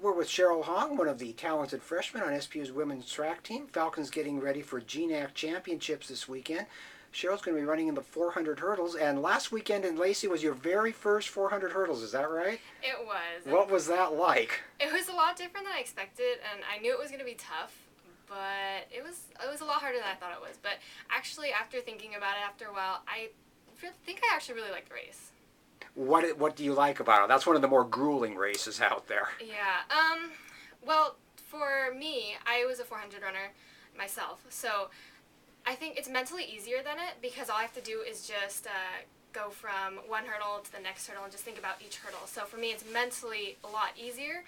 We're with Cheryl Hong, one of the talented freshmen on SPU's women's track team. Falcons getting ready for GNAC Championships this weekend. Cheryl's going to be running in the 400 hurdles, and last weekend in Lacey was your very first 400 hurdles, is that right? It was. What was that like? It was a lot different than I expected, and I knew it was going to be tough, but it was a lot harder than I thought it was. But actually, after thinking about it after a while, I think I actually really liked the race. What do you like about it? That's one of the more grueling races out there. Yeah. Well, for me, I was a 400 runner myself, so I think it's mentally easier than it because all I have to do is just go from one hurdle to the next hurdle and just think about each hurdle. So for me, it's mentally a lot easier.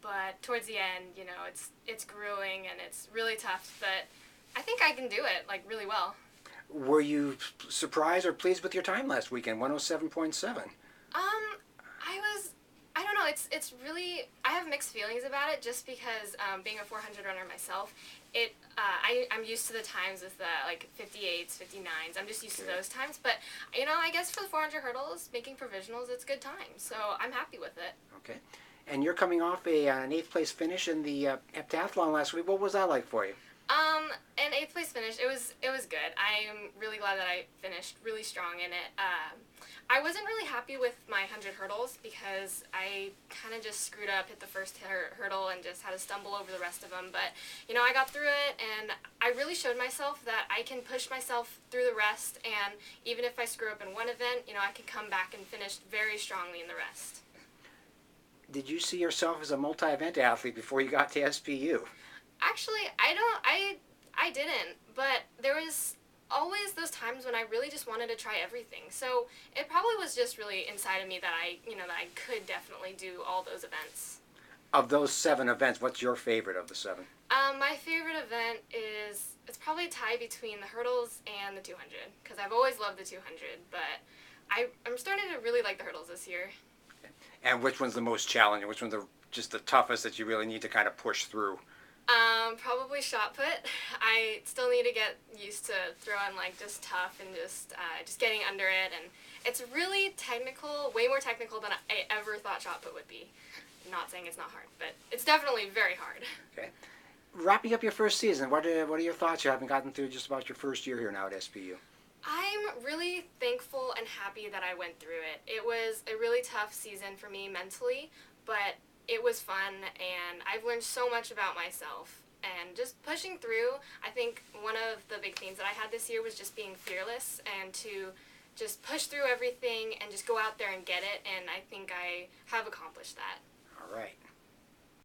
But towards the end, you know, it's grueling and it's really tough. But I think I can do it like really well. Were you surprised or pleased with your time last weekend, 107.7? I don't know, it's really, I have mixed feelings about it just because being a 400 runner myself, I'm used to the times with the like 58s, 59s, I'm just used to those times, but you know, I guess for the 400 hurdles, making provisionals, it's good time, so I'm happy with it. Okay. And you're coming off an 8th place finish in the heptathlon last week. What was that like for you? An 8th place finish, it was good. I'm really glad that I finished really strong in it. I wasn't really happy with my 100 hurdles because I kind of just screwed up, hit the first hurdle and just had to stumble over the rest of them. But, you know, I got through it and I really showed myself that I can push myself through the rest, and even if I screw up in one event, you know, I can come back and finish very strongly in the rest. Did you see yourself as a multi-event athlete before you got to SPU? Actually, I didn't, but there was always those times when I really just wanted to try everything. So it probably was just really inside of me that that I could definitely do all those events. Of those 7 events, what's your favorite of the 7? My favorite event it's probably a tie between the hurdles and the 200, because I've always loved the 200, but I'm starting to really like the hurdles this year. Okay. And which one's the most challenging? Which one's just the toughest that you really need to kind of push through? Probably shot put. I still need to get used to throwing like just tough and just getting under it, and it's really technical, way more technical than I ever thought shot put would be. I'm not saying it's not hard, but it's definitely very hard. Okay. Wrapping up your first season, what are your thoughts? You haven't gotten through just about your first year here now at SPU. I'm really thankful and happy that I went through it. It was a really tough season for me mentally, but it was fun, and I've learned so much about myself. And just pushing through, I think one of the big themes that I had this year was just being fearless and to just push through everything and just go out there and get it, and I think I have accomplished that. All right.